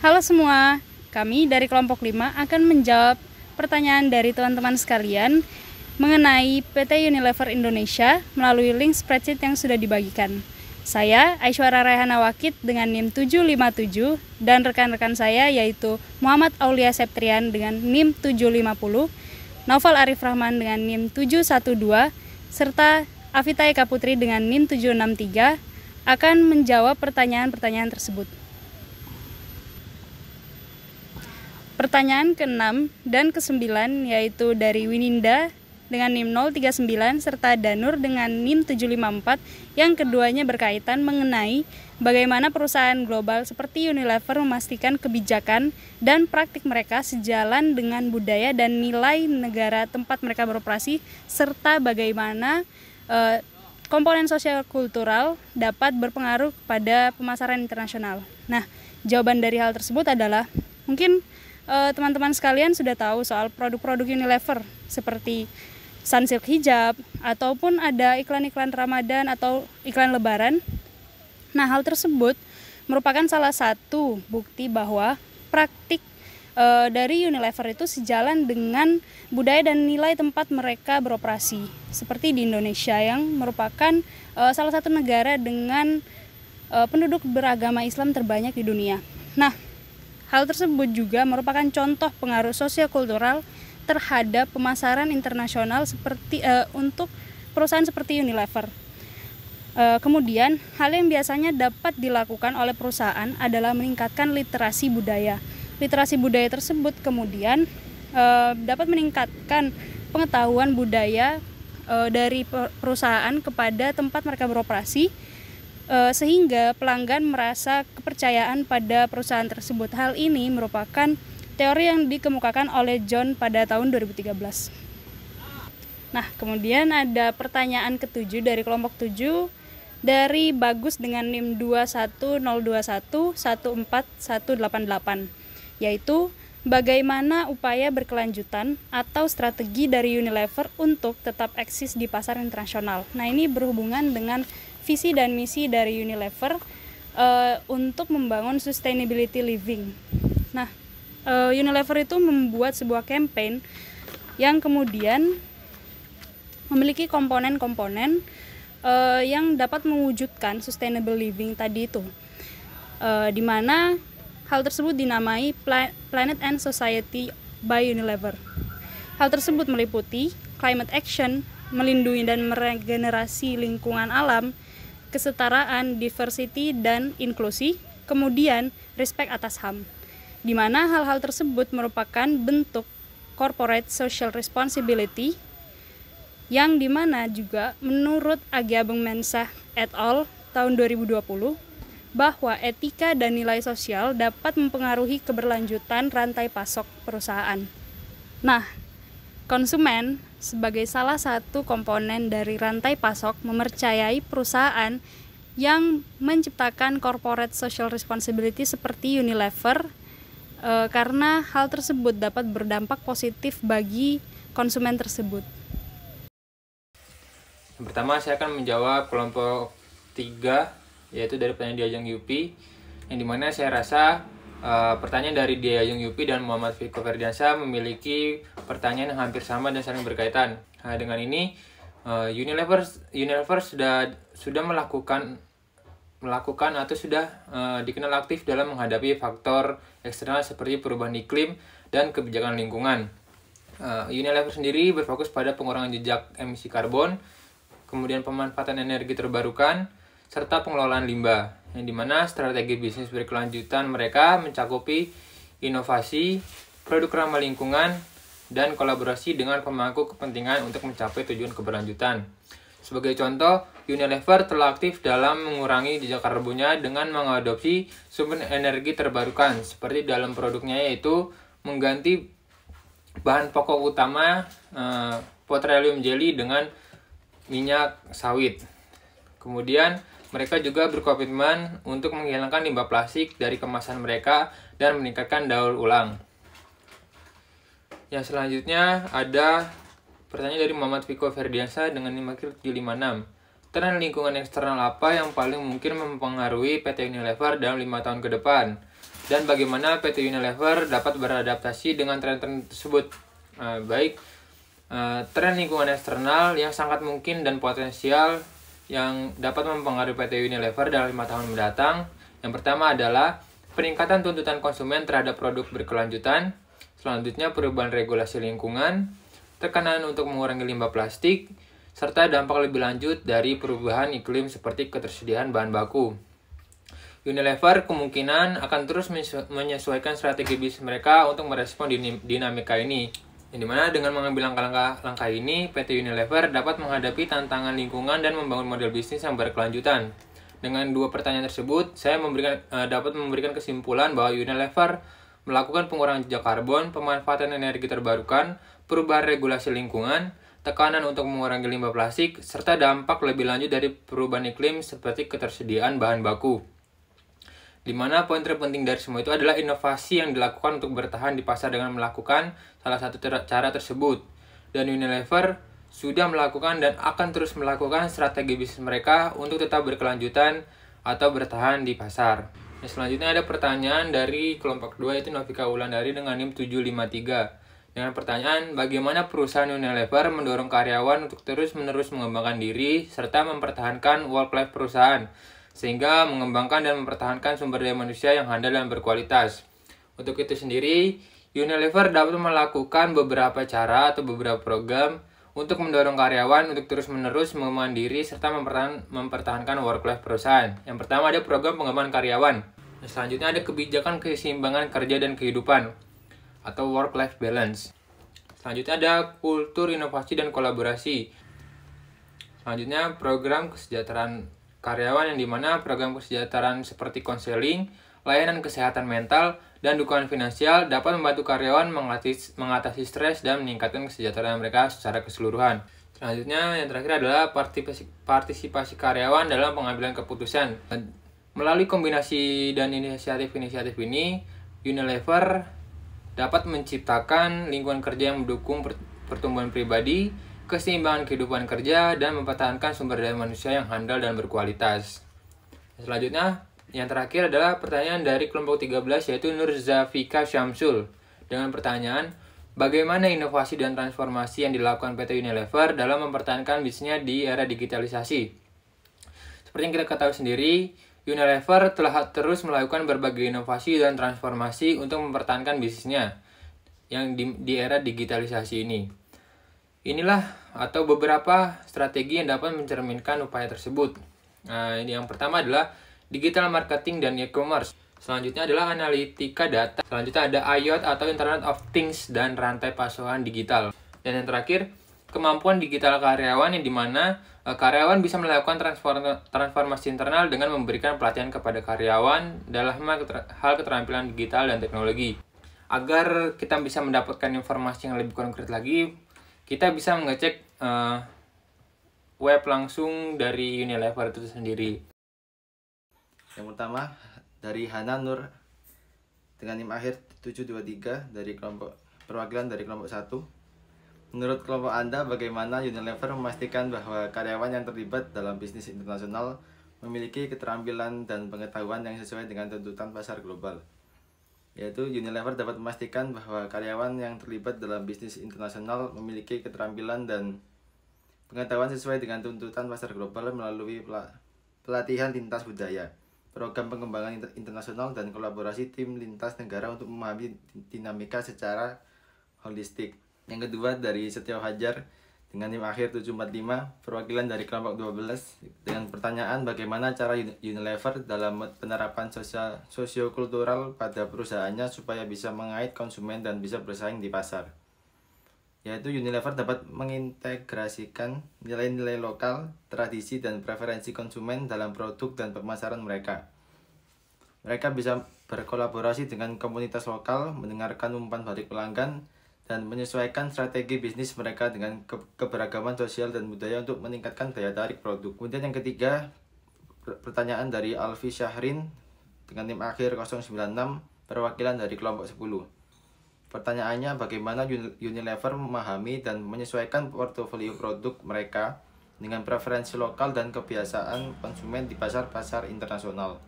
Halo semua, kami dari kelompok 5 akan menjawab pertanyaan dari teman-teman sekalian mengenai PT Unilever Indonesia melalui link spreadsheet yang sudah dibagikan. Saya Aishwarya Raihana Wakid dengan NIM 757 dan rekan-rekan saya yaitu Muhammad Aulia Septrian dengan NIM 750, Naufal Arif Rahman dengan NIM 712, serta Avita Eka Putri dengan NIM 763 akan menjawab pertanyaan-pertanyaan tersebut. Pertanyaan ke-6 dan ke-9 yaitu dari Wininda dengan NIM 039 serta Danur dengan NIM 754 yang keduanya berkaitan mengenai bagaimana perusahaan global seperti Unilever memastikan kebijakan dan praktik mereka sejalan dengan budaya dan nilai negara tempat mereka beroperasi serta bagaimana komponen sosial kultural dapat berpengaruh pada pemasaran internasional. Nah, jawaban dari hal tersebut adalah mungkin teman-teman sekalian sudah tahu soal produk-produk Unilever seperti Sunsilk hijab ataupun ada iklan-iklan Ramadan atau iklan Lebaran. Nah, hal tersebut merupakan salah satu bukti bahwa praktik dari Unilever itu sejalan dengan budaya dan nilai tempat mereka beroperasi, seperti di Indonesia yang merupakan salah satu negara dengan penduduk beragama Islam terbanyak di dunia. Nah, hal tersebut juga merupakan contoh pengaruh sosio-kultural terhadap pemasaran internasional seperti untuk perusahaan seperti Unilever. Kemudian, hal yang biasanya dapat dilakukan oleh perusahaan adalah meningkatkan literasi budaya. Literasi budaya tersebut kemudian dapat meningkatkan pengetahuan budaya dari perusahaan kepada tempat mereka beroperasi, sehingga pelanggan merasa kepercayaan pada perusahaan tersebut. Hal ini merupakan teori yang dikemukakan oleh John pada tahun 2013. Nah, kemudian ada pertanyaan ke-7 dari kelompok 7 dari Bagus dengan NIM 21021141188, yaitu bagaimana upaya berkelanjutan atau strategi dari Unilever untuk tetap eksis di pasar internasional. Nah, ini berhubungan dengan visi dan misi dari Unilever untuk membangun sustainability living. Nah, Unilever itu membuat sebuah campaign yang kemudian memiliki komponen-komponen yang dapat mewujudkan sustainable living tadi itu, di mana hal tersebut dinamai Planet and Society by Unilever. Hal tersebut meliputi climate action, melindungi dan meregenerasi lingkungan alam, kesetaraan, diversity, dan inklusi, kemudian respect atas HAM, di mana hal-hal tersebut merupakan bentuk corporate social responsibility yang dimana juga menurut Agi Abeng Mensah et al. Tahun 2020 bahwa etika dan nilai sosial dapat mempengaruhi keberlanjutan rantai pasok perusahaan. Nah, konsumen sebagai salah satu komponen dari rantai pasok mempercayai perusahaan yang menciptakan corporate social responsibility seperti Unilever karena hal tersebut dapat berdampak positif bagi konsumen tersebut. Yang pertama, saya akan menjawab kelompok 3, yaitu dari pertanyaan Diajeng Yupi, yang dimana saya rasa pertanyaan dari Diajeng Yupi dan Muhammad Fiko Ferdiansyah memiliki pertanyaan yang hampir sama dan saling berkaitan. Nah, dengan ini Unilever sudah melakukan atau sudah dikenal aktif dalam menghadapi faktor eksternal seperti perubahan iklim dan kebijakan lingkungan. Unilever sendiri berfokus pada pengurangan jejak emisi karbon, kemudian pemanfaatan energi terbarukan, serta pengelolaan limbah, yang dimana strategi bisnis berkelanjutan mereka mencakupi inovasi, produk ramah lingkungan, dan kolaborasi dengan pemangku kepentingan untuk mencapai tujuan keberlanjutan. Sebagai contoh, Unilever telah aktif dalam mengurangi jejak karbonnya dengan mengadopsi sumber energi terbarukan, seperti dalam produknya yaitu mengganti bahan pokok utama petroleum jelly dengan minyak sawit. Kemudian, mereka juga berkomitmen untuk menghilangkan limbah plastik dari kemasan mereka dan meningkatkan daur ulang. Yang selanjutnya ada pertanyaan dari Muhammad Fiko Ferdiansyah dengan NIM 756. Tren lingkungan eksternal apa yang paling mungkin mempengaruhi PT Unilever dalam 5 tahun ke depan? dan bagaimana PT Unilever dapat beradaptasi dengan tren-tren tersebut. Tren lingkungan eksternal yang sangat mungkin dan potensial yang dapat mempengaruhi PT Unilever dalam 5 tahun mendatang. Yang pertama adalah peningkatan tuntutan konsumen terhadap produk berkelanjutan. Selanjutnya perubahan regulasi lingkungan, tekanan untuk mengurangi limbah plastik, serta dampak lebih lanjut dari perubahan iklim seperti ketersediaan bahan baku. Unilever kemungkinan akan terus menyesuaikan strategi bisnis mereka untuk merespon dinamika ini. Yang dimana dengan mengambil langkah-langkah ini, PT Unilever dapat menghadapi tantangan lingkungan dan membangun model bisnis yang berkelanjutan. Dengan dua pertanyaan tersebut, saya dapat memberikan kesimpulan bahwa Unilever melakukan pengurangan jejak karbon, pemanfaatan energi terbarukan, perubahan regulasi lingkungan, tekanan untuk mengurangi limbah plastik, serta dampak lebih lanjut dari perubahan iklim seperti ketersediaan bahan baku. Di mana poin terpenting dari semua itu adalah inovasi yang dilakukan untuk bertahan di pasar dengan melakukan salah satu cara tersebut. Dan Unilever sudah melakukan dan akan terus melakukan strategi bisnis mereka untuk tetap berkelanjutan atau bertahan di pasar. Selanjutnya ada pertanyaan dari kelompok 2 yaitu Novika Wulandari dengan NIM 753. Dengan pertanyaan, bagaimana perusahaan Unilever mendorong karyawan untuk terus-menerus mengembangkan diri serta mempertahankan work-life perusahaan, sehingga mengembangkan dan mempertahankan sumber daya manusia yang handal dan berkualitas. Untuk itu sendiri, Unilever dapat melakukan beberapa cara atau beberapa program untuk mendorong karyawan untuk terus-menerus mengembangkan diri serta mempertahankan work-life perusahaan. Yang pertama ada program pengembangan karyawan. Selanjutnya ada kebijakan keseimbangan kerja dan kehidupan atau work-life balance. Selanjutnya ada kultur inovasi dan kolaborasi. Selanjutnya program kesejahteraan karyawan yang dimana program kesejahteraan seperti konseling, layanan kesehatan mental, dan dukungan finansial dapat membantu karyawan mengatasi stres dan meningkatkan kesejahteraan mereka secara keseluruhan. Selanjutnya yang terakhir adalah partisipasi karyawan dalam pengambilan keputusan. Melalui kombinasi dan inisiatif-inisiatif ini, Unilever dapat menciptakan lingkungan kerja yang mendukung pertumbuhan pribadi, keseimbangan kehidupan kerja, dan mempertahankan sumber daya manusia yang handal dan berkualitas. Selanjutnya, yang terakhir adalah pertanyaan dari kelompok 13 yaitu Nurzafika Syamsul dengan pertanyaan, bagaimana inovasi dan transformasi yang dilakukan PT Unilever dalam mempertahankan bisnisnya di era digitalisasi? Seperti yang kita ketahui sendiri, Unilever telah terus melakukan berbagai inovasi dan transformasi untuk mempertahankan bisnisnya yang di era digitalisasi ini. Inilah atau beberapa strategi yang dapat mencerminkan upaya tersebut. Ini yang pertama adalah digital marketing dan e-commerce. Selanjutnya adalah analitika data. Selanjutnya ada IoT atau Internet of Things dan rantai pasokan digital. Dan yang terakhir, kemampuan digital karyawan yang dimana karyawan bisa melakukan transformasi internal dengan memberikan pelatihan kepada karyawan dalam hal keterampilan digital dan teknologi. Agar kita bisa mendapatkan informasi yang lebih konkret lagi, kita bisa mengecek web langsung dari Unilever itu sendiri. Yang pertama dari Hana Nur dengan NIM akhir 723 dari perwakilan dari kelompok 1. Menurut kelompok Anda, bagaimana Unilever memastikan bahwa karyawan yang terlibat dalam bisnis internasional memiliki keterampilan dan pengetahuan yang sesuai dengan tuntutan pasar global? Yaitu Unilever dapat memastikan bahwa karyawan yang terlibat dalam bisnis internasional memiliki keterampilan dan pengetahuan sesuai dengan tuntutan pasar global melalui pelatihan lintas budaya, program pengembangan internasional, dan kolaborasi tim lintas negara untuk memahami dinamika secara holistik. Yang kedua dari Setio Hajar dengan NIM akhir 745, perwakilan dari kelompok 12 dengan pertanyaan bagaimana cara Unilever dalam penerapan sosiokultural pada perusahaannya supaya bisa mengait konsumen dan bisa bersaing di pasar. Yaitu Unilever dapat mengintegrasikan nilai-nilai lokal, tradisi, dan preferensi konsumen dalam produk dan pemasaran mereka. Mereka bisa berkolaborasi dengan komunitas lokal, mendengarkan umpan balik pelanggan, dan menyesuaikan strategi bisnis mereka dengan keberagaman sosial dan budaya untuk meningkatkan daya tarik produk. Kemudian yang ketiga, pertanyaan dari Alfi Syahrin dengan NIM akhir 096, perwakilan dari kelompok 10. Pertanyaannya, bagaimana Unilever memahami dan menyesuaikan portofolio produk mereka dengan preferensi lokal dan kebiasaan konsumen di pasar-pasar internasional?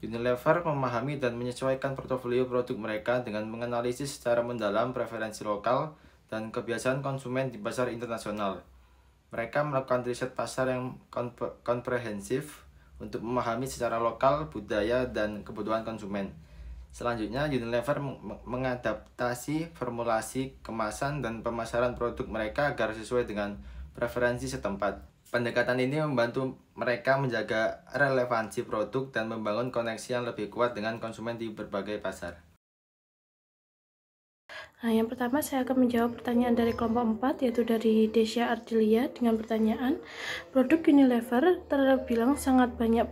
Unilever memahami dan menyesuaikan portofolio produk mereka dengan menganalisis secara mendalam preferensi lokal dan kebiasaan konsumen di pasar internasional. Mereka melakukan riset pasar yang komprehensif untuk memahami secara lokal, budaya, dan kebutuhan konsumen. Selanjutnya, Unilever mengadaptasi formulasi, kemasan, dan pemasaran produk mereka agar sesuai dengan preferensi setempat. Pendekatan ini membantu mereka menjaga relevansi produk dan membangun koneksi yang lebih kuat dengan konsumen di berbagai pasar. Nah, yang pertama saya akan menjawab pertanyaan dari kelompok 4, yaitu dari Desya Ardelia dengan pertanyaan, produk Unilever terbilang sangat banyak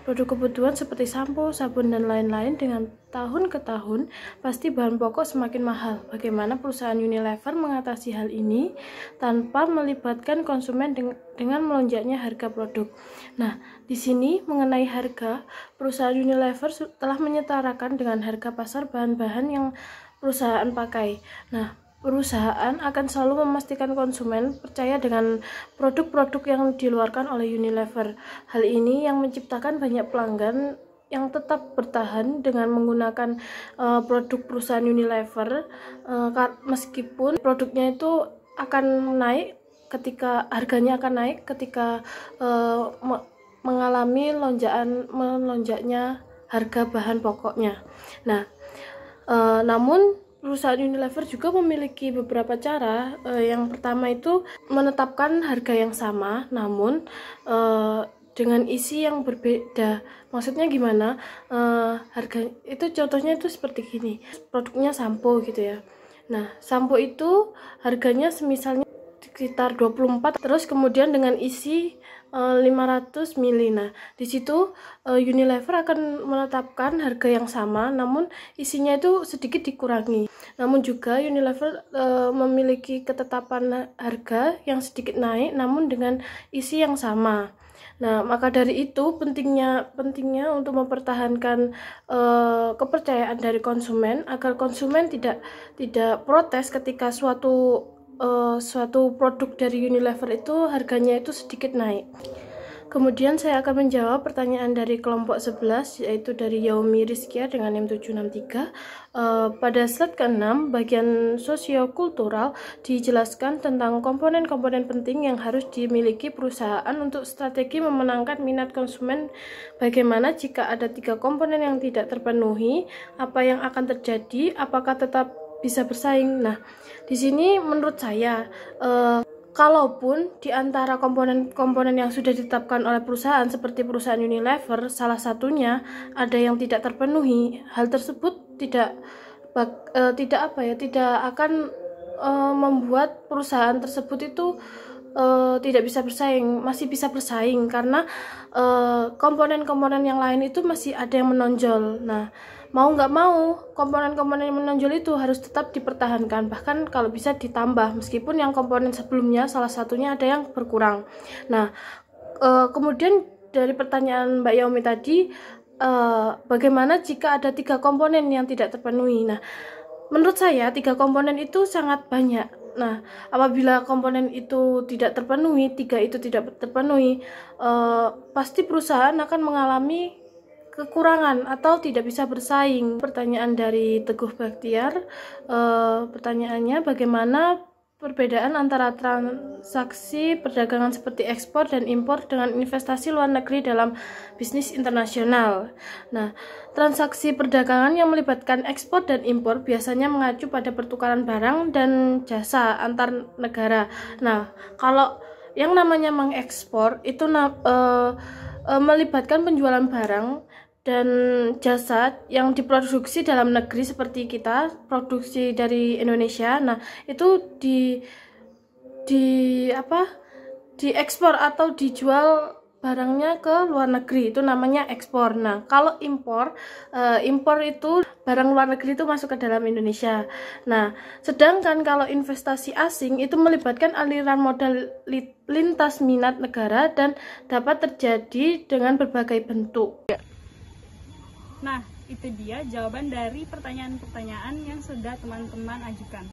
produk kebutuhan seperti sampo, sabun, dan lain-lain. Dengan tahun ke tahun pasti bahan pokok semakin mahal. Bagaimana perusahaan Unilever mengatasi hal ini tanpa melibatkan konsumen dengan melonjaknya harga produk? Nah, di sini mengenai harga, perusahaan Unilever telah menyetarakan dengan harga pasar bahan-bahan yang perusahaan pakai. Nah, perusahaan akan selalu memastikan konsumen percaya dengan produk-produk yang dikeluarkan oleh Unilever. Hal ini yang menciptakan banyak pelanggan yang tetap bertahan dengan menggunakan produk perusahaan Unilever, meskipun produknya itu akan naik ketika harganya akan naik ketika mengalami melonjaknya harga bahan pokoknya. Nah, namun perusahaan Unilever juga memiliki beberapa cara. Yang pertama itu menetapkan harga yang sama, namun dengan isi yang berbeda. Maksudnya gimana? Harga itu contohnya itu seperti gini. Produknya sampo gitu ya. Nah, sampo itu harganya semisalnya sekitar 24, terus kemudian dengan isi 500 ml. Nah, di situ Unilever akan menetapkan harga yang sama, namun isinya itu sedikit dikurangi. Namun juga Unilever memiliki ketetapan harga yang sedikit naik, namun dengan isi yang sama. Nah, maka dari itu pentingnya untuk mempertahankan kepercayaan dari konsumen agar konsumen tidak protes ketika suatu produk dari Unilever itu harganya itu sedikit naik. Kemudian saya akan menjawab pertanyaan dari kelompok 11, yaitu dari Yaomi Rizkia dengan NIM 763. Pada slide ke-6 bagian sosiokultural dijelaskan tentang komponen-komponen penting yang harus dimiliki perusahaan untuk strategi memenangkan minat konsumen. Bagaimana jika ada 3 komponen yang tidak terpenuhi, apa yang akan terjadi, apakah tetap bisa bersaing? Nah, di sini menurut saya kalaupun di antara komponen-komponen yang sudah ditetapkan oleh perusahaan seperti perusahaan Unilever salah satunya ada yang tidak terpenuhi, hal tersebut tidak akan membuat perusahaan tersebut itu tidak bisa bersaing. Masih bisa bersaing karena komponen-komponen yang lain itu masih ada yang menonjol. Nah, mau nggak mau komponen-komponen yang menonjol itu harus tetap dipertahankan, bahkan kalau bisa ditambah meskipun yang komponen sebelumnya salah satunya ada yang berkurang. Nah, kemudian dari pertanyaan Mbak Yaomi tadi, bagaimana jika ada 3 komponen yang tidak terpenuhi? Nah, menurut saya 3 komponen itu sangat banyak. Nah, apabila komponen itu tidak terpenuhi, 3 itu tidak terpenuhi, pasti perusahaan akan mengalami kekurangan atau tidak bisa bersaing. Pertanyaan dari Teguh Baktiar, pertanyaannya bagaimana perbedaan antara transaksi perdagangan seperti ekspor dan impor dengan investasi luar negeri dalam bisnis internasional. Nah, transaksi perdagangan yang melibatkan ekspor dan impor biasanya mengacu pada pertukaran barang dan jasa antar negara. Nah, kalau yang namanya mengekspor itu melibatkan penjualan barang dan jasa yang diproduksi dalam negeri seperti kita produksi dari Indonesia. Nah, itu diekspor atau dijual barangnya ke luar negeri, itu namanya ekspor. Nah, kalau impor itu barang luar negeri itu masuk ke dalam Indonesia. Nah, sedangkan kalau investasi asing itu melibatkan aliran modal lintas minat negara dan dapat terjadi dengan berbagai bentuk. Nah, itu dia jawaban dari pertanyaan-pertanyaan yang sudah teman-teman ajukan.